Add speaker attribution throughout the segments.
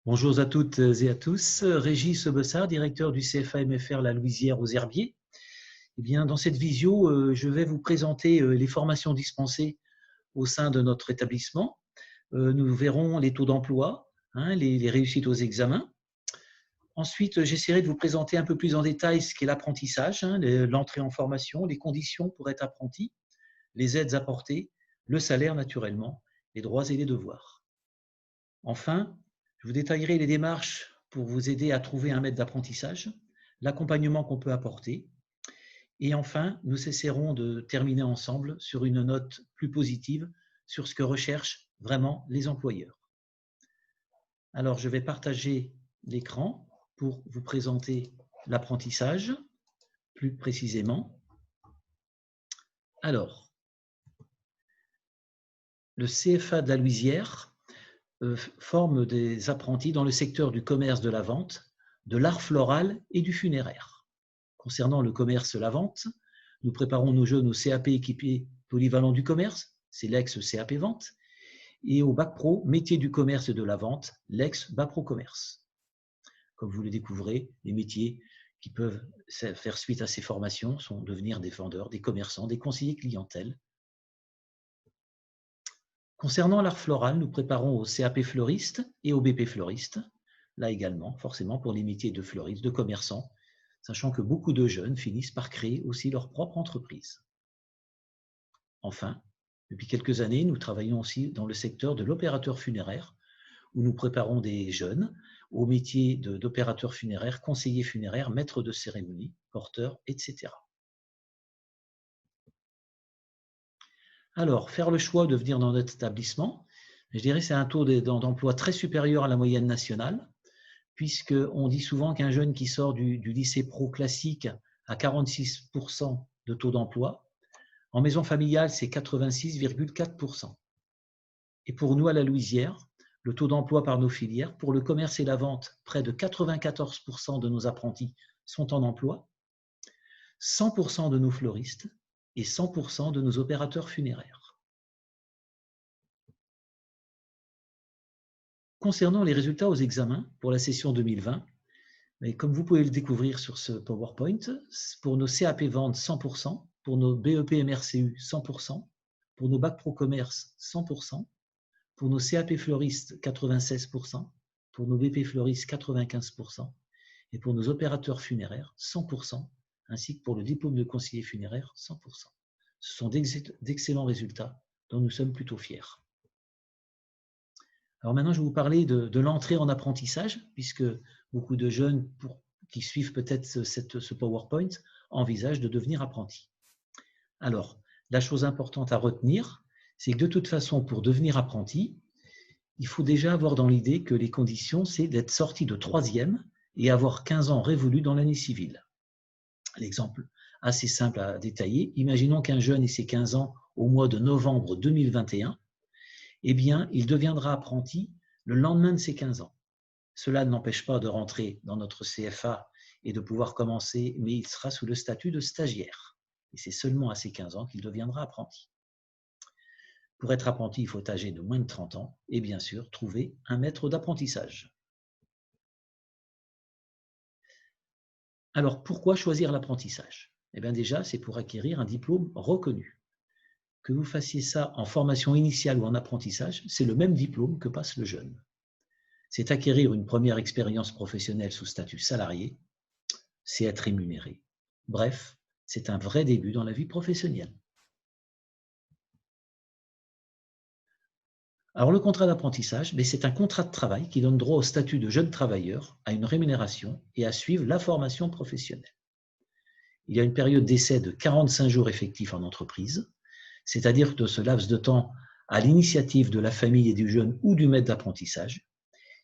Speaker 1: Bonjour à toutes et à tous. Régis Bessard, directeur du CFA-MFR La Louisière aux Herbiers. Eh bien, dans cette visio, je vais vous présenter les formations dispensées au sein de notre établissement. Nous verrons les taux d'emploi, les réussites aux examens. Ensuite, j'essaierai de vous présenter un peu plus en détail ce qu'est l'apprentissage, l'entrée en formation, les conditions pour être apprenti, les aides apportées, le salaire naturellement, les droits et les devoirs. Enfin, je vous détaillerai les démarches pour vous aider à trouver un maître d'apprentissage, l'accompagnement qu'on peut apporter. Et enfin, nous essaierons de terminer ensemble sur une note plus positive sur ce que recherchent vraiment les employeurs. Alors, je vais partager l'écran pour vous présenter l'apprentissage plus précisément. Alors, le CFA de la Louisière forme des apprentis dans le secteur du commerce de la vente, de l'art floral et du funéraire. Concernant le commerce et la vente, nous préparons nos jeunes au CAP équipé polyvalent du commerce, c'est l'ex-CAP vente, et au Bac Pro métier du commerce et de la vente, l'ex-Bac Pro commerce. Comme vous le découvrez, les métiers qui peuvent faire suite à ces formations sont devenir des vendeurs, des commerçants, des conseillers clientèle. Concernant l'art floral, nous préparons au CAP fleuriste et au BP fleuriste, là également, forcément pour les métiers de fleuriste, de commerçant, sachant que beaucoup de jeunes finissent par créer aussi leur propre entreprise. Enfin, depuis quelques années, nous travaillons aussi dans le secteur de l'opérateur funéraire, où nous préparons des jeunes au métier d'opérateur funéraire, conseiller funéraire, maître de cérémonie, porteur, etc. Alors, faire le choix de venir dans notre établissement, je dirais que c'est un taux d'emploi très supérieur à la moyenne nationale, puisqu'on dit souvent qu'un jeune qui sort du lycée pro classique a 46% de taux d'emploi. En maison familiale, c'est 86,4%. Et pour nous, à la Louisière, le taux d'emploi par nos filières, pour le commerce et la vente, près de 94% de nos apprentis sont en emploi, 100% de nos fleuristes et 100% de nos opérateurs funéraires. Concernant les résultats aux examens pour la session 2020, comme vous pouvez le découvrir sur ce PowerPoint, pour nos CAP vente 100%, pour nos BEP MRCU 100%, pour nos Bac Pro Commerce 100%, pour nos CAP fleuristes 96%, pour nos BP fleuristes 95%, et pour nos opérateurs funéraires 100%, ainsi que pour le diplôme de conseiller funéraire 100%. Ce sont d'excellents résultats dont nous sommes plutôt fiers. Alors maintenant, je vais vous parler de l'entrée en apprentissage, puisque beaucoup de jeunes qui suivent peut-être ce PowerPoint envisagent de devenir apprentis. Alors, la chose importante à retenir, c'est que de toute façon, pour devenir apprenti, il faut déjà avoir dans l'idée que les conditions, c'est d'être sorti de 3e et avoir 15 ans révolus dans l'année civile. L'exemple assez simple à détailler, imaginons qu'un jeune ait ses 15 ans au mois de novembre 2021, eh bien, il deviendra apprenti le lendemain de ses 15 ans. Cela ne l'empêche pas de rentrer dans notre CFA et de pouvoir commencer, mais il sera sous le statut de stagiaire. Et c'est seulement à ses 15 ans qu'il deviendra apprenti. Pour être apprenti, il faut être âgé de moins de 30 ans et bien sûr trouver un maître d'apprentissage. Alors, pourquoi choisir l'apprentissage? Eh bien déjà, c'est pour acquérir un diplôme reconnu. Que vous fassiez ça en formation initiale ou en apprentissage, c'est le même diplôme que passe le jeune. C'est acquérir une première expérience professionnelle sous statut salarié, c'est être rémunéré. Bref, c'est un vrai début dans la vie professionnelle. Alors le contrat d'apprentissage, c'est un contrat de travail qui donne droit au statut de jeune travailleur, à une rémunération et à suivre la formation professionnelle. Il y a une période d'essai de 45 jours effectifs en entreprise, c'est-à-dire que ce laps de temps, à l'initiative de la famille et du jeune ou du maître d'apprentissage,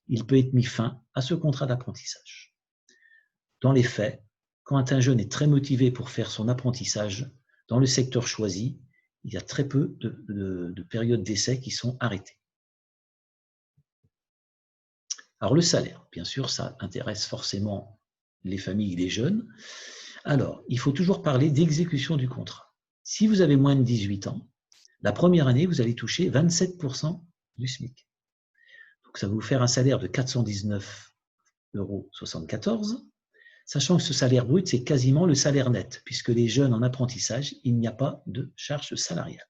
Speaker 1: il peut être mis fin à ce contrat d'apprentissage. Dans les faits, quand un jeune est très motivé pour faire son apprentissage dans le secteur choisi, il y a très peu de périodes d'essai qui sont arrêtées. Alors le salaire, bien sûr, ça intéresse forcément les familles et les jeunes. Alors, il faut toujours parler d'exécution du contrat. Si vous avez moins de 18 ans, la première année, vous allez toucher 27% du SMIC. Donc, ça va vous faire un salaire de 419,74 €, sachant que ce salaire brut, c'est quasiment le salaire net, puisque les jeunes en apprentissage, il n'y a pas de charge salariale.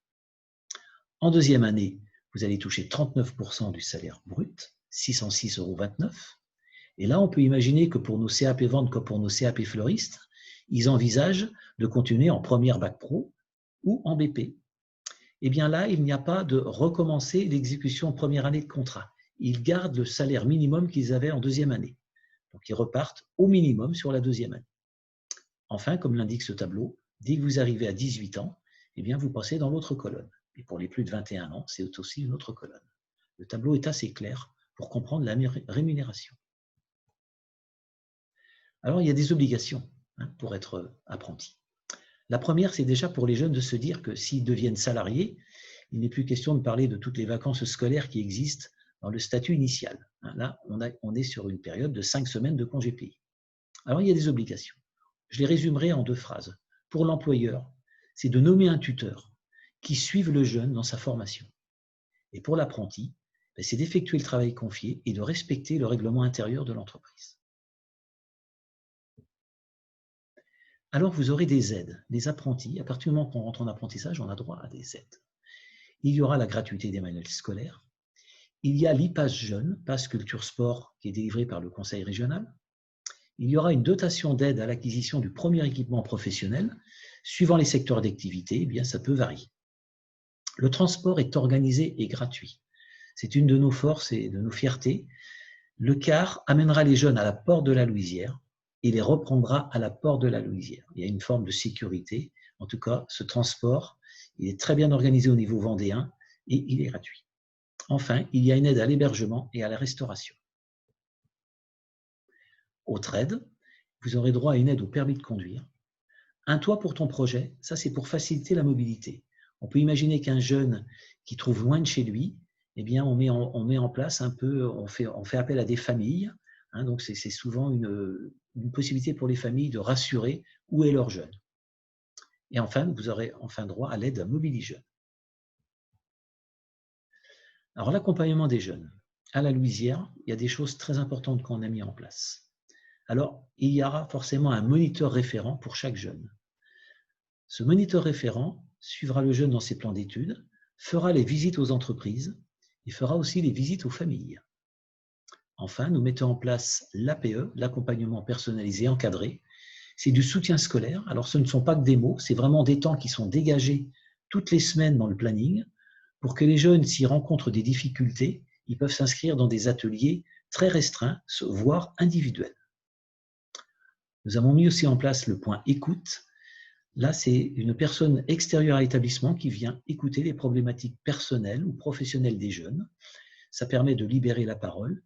Speaker 1: En deuxième année, vous allez toucher 39% du salaire brut, 606,29 €. Et là, on peut imaginer que pour nos CAP ventes comme pour nos CAP fleuristes, ils envisagent de continuer en première bac pro ou en BP. Eh bien là, il n'y a pas de recommencer l'exécution en première année de contrat. Ils gardent le salaire minimum qu'ils avaient en deuxième année. Donc, ils repartent au minimum sur la deuxième année. Enfin, comme l'indique ce tableau, dès que vous arrivez à 18 ans, eh bien, vous passez dans l'autre colonne. Et pour les plus de 21 ans, c'est aussi une autre colonne. Le tableau est assez clair pour comprendre la rémunération. Alors, il y a des obligations pour être apprenti. La première, c'est déjà pour les jeunes de se dire que s'ils deviennent salariés, il n'est plus question de parler de toutes les vacances scolaires qui existent dans le statut initial. Là, on est sur une période de 5 semaines de congés payés. Alors, il y a des obligations. Je les résumerai en 2 phrases. Pour l'employeur, c'est de nommer un tuteur qui suive le jeune dans sa formation. Et pour l'apprenti, c'est d'effectuer le travail confié et de respecter le règlement intérieur de l'entreprise. Alors, vous aurez des aides. Les apprentis, à partir du moment qu'on rentre en apprentissage, on a droit à des aides. Il y aura la gratuité des manuels scolaires. Il y a l'IPAS Jeune, Pass Culture Sport, qui est délivré par le Conseil régional. Il y aura une dotation d'aide à l'acquisition du premier équipement professionnel. Suivant les secteurs d'activité, eh bien, ça peut varier. Le transport est organisé et gratuit. C'est une de nos forces et de nos fiertés. Le car amènera les jeunes à la porte de la Louisière et les reprendra à la porte de la Louisière. Il y a une forme de sécurité. En tout cas, ce transport, il est très bien organisé au niveau vendéen et il est gratuit. Enfin, il y a une aide à l'hébergement et à la restauration. Autre aide, vous aurez droit à une aide au permis de conduire. Un toit pour ton projet, ça c'est pour faciliter la mobilité. On peut imaginer qu'un jeune qui trouve loin de chez lui, eh bien on met en place un peu, on fait appel à des familles. Donc c'est souvent une possibilité pour les familles de rassurer où est leur jeune. Et enfin, vous aurez enfin droit à l'aide à Mobili Jeunes. Alors l'accompagnement des jeunes. À la Louisière, il y a des choses très importantes qu'on a mis en place. Alors, il y aura forcément un moniteur référent pour chaque jeune. Ce moniteur référent suivra le jeune dans ses plans d'études, fera les visites aux entreprises et fera aussi les visites aux familles. Enfin, nous mettons en place l'APE, l'accompagnement personnalisé encadré. C'est du soutien scolaire. Alors, ce ne sont pas que des mots, c'est vraiment des temps qui sont dégagés toutes les semaines dans le planning pour que les jeunes, s'ils rencontrent des difficultés, ils peuvent s'inscrire dans des ateliers très restreints, voire individuels. Nous avons mis aussi en place le point écoute. Là, c'est une personne extérieure à l'établissement qui vient écouter les problématiques personnelles ou professionnelles des jeunes. Ça permet de libérer la parole.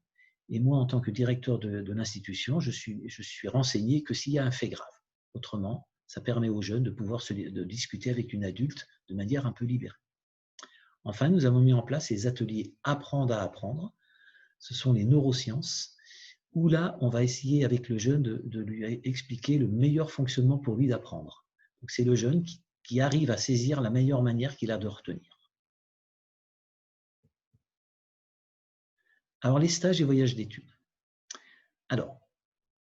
Speaker 1: Et moi, en tant que directeur de l'institution, je suis renseigné que s'il y a un fait grave. Autrement, ça permet aux jeunes de pouvoir de discuter avec une adulte de manière un peu libérée. Enfin, nous avons mis en place les ateliers Apprendre à apprendre. Ce sont les neurosciences, où là, on va essayer avec le jeune de lui expliquer le meilleur fonctionnement pour lui d'apprendre. Donc, c'est le jeune qui arrive à saisir la meilleure manière qu'il a de retenir. Alors, les stages et voyages d'études. Alors,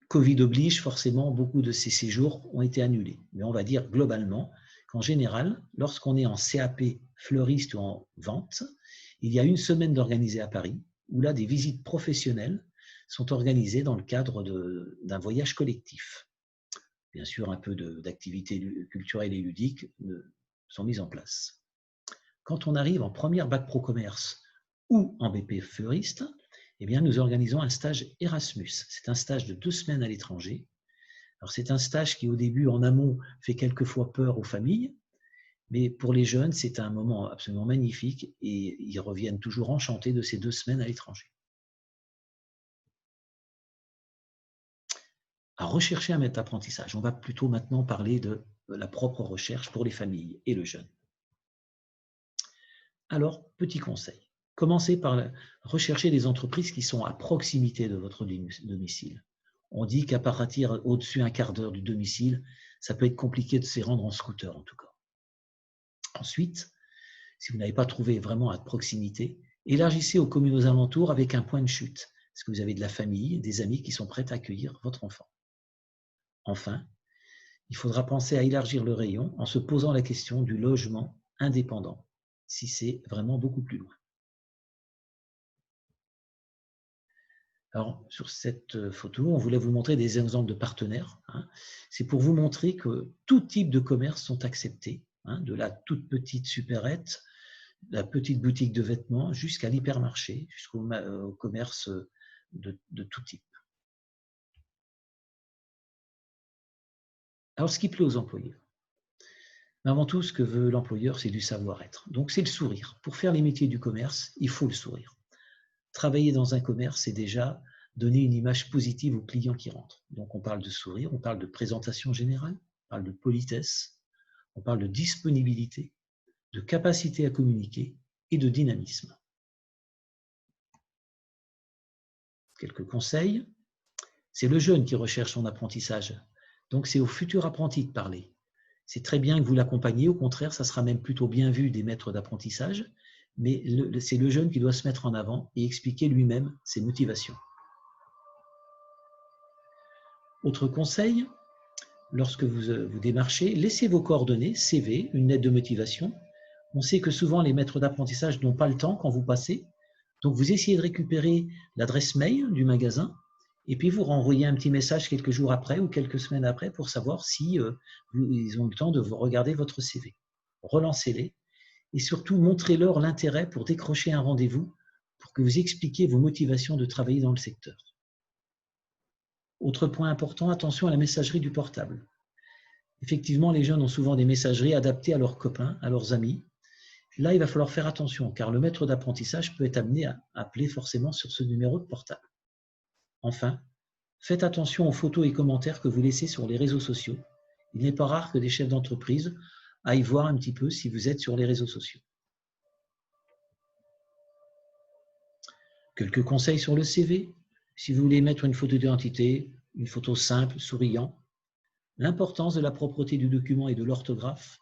Speaker 1: Covid oblige, forcément, beaucoup de ces séjours ont été annulés. Mais on va dire globalement qu'en général, lorsqu'on est en CAP fleuriste ou en vente, il y a une semaine d'organisée à Paris, où là, des visites professionnelles sont organisées dans le cadre d'un voyage collectif. Bien sûr, un peu d'activités culturelles et ludiques sont mises en place. Quand on arrive en première bac pro commerce ou en BP fleuriste, eh bien, nous organisons un stage Erasmus. C'est un stage de 2 semaines à l'étranger. Alors, c'est un stage qui, au début, en amont, fait quelquefois peur aux familles, mais pour les jeunes, c'est un moment absolument magnifique et ils reviennent toujours enchantés de ces 2 semaines à l'étranger. À rechercher un maître d'apprentissage. On va plutôt maintenant parler de la propre recherche pour les familles et le jeune. Alors, petit conseil. Commencez par rechercher des entreprises qui sont à proximité de votre domicile. On dit qu'à partir au-dessus d'un quart d'heure du domicile, ça peut être compliqué de s'y rendre en scooter en tout cas. Ensuite, si vous n'avez pas trouvé vraiment à proximité, Élargissez aux communes aux alentours avec un point de chute. Est-ce que vous avez de la famille, des amis qui sont prêts à accueillir votre enfant? Enfin, il faudra penser à élargir le rayon en se posant la question du logement indépendant, si c'est vraiment beaucoup plus loin. Alors, sur cette photo, on voulait vous montrer des exemples de partenaires. C'est pour vous montrer que tout type de commerce sont acceptés, de la toute petite supérette, la petite boutique de vêtements, jusqu'à l'hypermarché, jusqu'au commerce de tout type. Alors, ce qui plaît aux employeurs. Avant tout, ce que veut l'employeur, c'est du savoir-être. Donc, c'est le sourire. Pour faire les métiers du commerce, il faut le sourire. Travailler dans un commerce, c'est déjà donner une image positive aux clients qui rentrent. Donc, on parle de sourire, on parle de présentation générale, on parle de politesse, on parle de disponibilité, de capacité à communiquer et de dynamisme. Quelques conseils. C'est le jeune qui recherche son apprentissage. Donc, c'est au futur apprenti de parler. C'est très bien que vous l'accompagniez. Au contraire, ça sera même plutôt bien vu des maîtres d'apprentissage. Mais c'est le jeune qui doit se mettre en avant et expliquer lui-même ses motivations. Autre conseil, lorsque vous démarchez, laissez vos coordonnées, CV, une lettre de motivation. On sait que souvent les maîtres d'apprentissage n'ont pas le temps quand vous passez. Donc vous essayez de récupérer l'adresse mail du magasin et puis vous renvoyez un petit message quelques jours après ou quelques semaines après pour savoir si ils ont le temps de vous regarder votre CV. Relancez-les et surtout montrez-leur l'intérêt pour décrocher un rendez-vous pour que vous expliquiez vos motivations de travailler dans le secteur. Autre point important, attention à la messagerie du portable. Effectivement, les jeunes ont souvent des messageries adaptées à leurs copains, à leurs amis. Là, il va falloir faire attention, car le maître d'apprentissage peut être amené à appeler forcément sur ce numéro de portable. Enfin, faites attention aux photos et commentaires que vous laissez sur les réseaux sociaux. Il n'est pas rare que des chefs d'entreprise aillent voir un petit peu si vous êtes sur les réseaux sociaux. Quelques conseils sur le CV. Si vous voulez mettre une photo d'identité, une photo simple, souriant, l'importance de la propreté du document et de l'orthographe,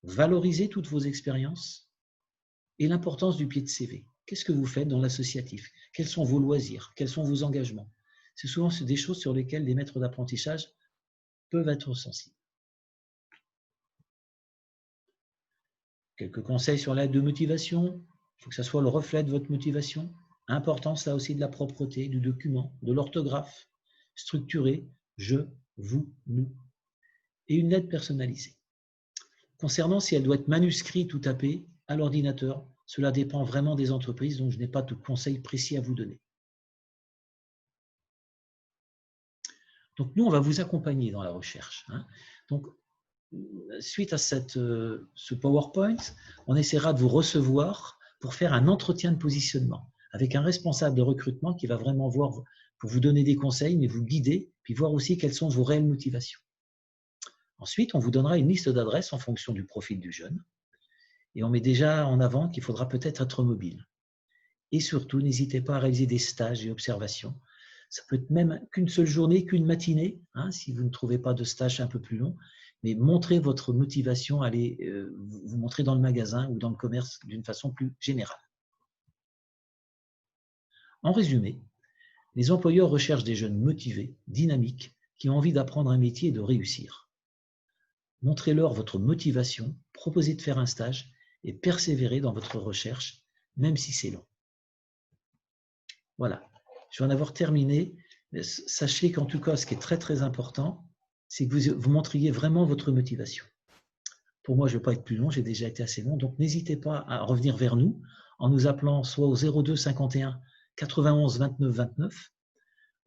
Speaker 1: valoriser toutes vos expériences et l'importance du pied de CV. Qu'est-ce que vous faites dans l'associatif? Quels sont vos loisirs? Quels sont vos engagements? C'est souvent des choses sur lesquelles les maîtres d'apprentissage peuvent être sensibles. Quelques conseils sur l'aide de motivation. Il faut que ça soit le reflet de votre motivation. Importance là aussi de la propreté du document, de l'orthographe, structuré, je, vous, nous, et une lettre personnalisée. Concernant si elle doit être manuscrite ou tapée à l'ordinateur, cela dépend vraiment des entreprises, donc je n'ai pas de conseils précis à vous donner. Donc nous, on va vous accompagner dans la recherche. Donc, suite à ce PowerPoint, on essaiera de vous recevoir pour faire un entretien de positionnement avec un responsable de recrutement qui va vraiment voir pour vous donner des conseils, mais vous guider, puis voir aussi quelles sont vos réelles motivations. Ensuite, on vous donnera une liste d'adresses en fonction du profil du jeune. Et on met déjà en avant qu'il faudra peut-être être mobile. Et surtout, n'hésitez pas à réaliser des stages et observations. Ça peut être même qu'une seule journée, qu'une matinée, si vous ne trouvez pas de stage un peu plus long. Mais montrez votre motivation, allez vous montrer dans le magasin ou dans le commerce d'une façon plus générale. En résumé, les employeurs recherchent des jeunes motivés, dynamiques, qui ont envie d'apprendre un métier et de réussir. Montrez-leur votre motivation, proposez de faire un stage et persévérez dans votre recherche, même si c'est long. Voilà, je vais en avoir terminé. Sachez qu'en tout cas, ce qui est très très important, c'est que vous montriez vraiment votre motivation. Pour moi, je ne vais pas être plus long, j'ai déjà été assez long, donc n'hésitez pas à revenir vers nous en nous appelant soit au 02 51 91 29 29,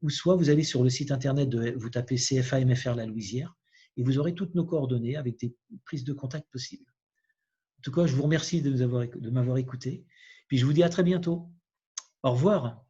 Speaker 1: ou soit vous allez sur le site internet, vous tapez CFA MFR La Louisière, et vous aurez toutes nos coordonnées avec des prises de contact possibles. En tout cas, je vous remercie de m'avoir écouté, puis je vous dis à très bientôt. Au revoir.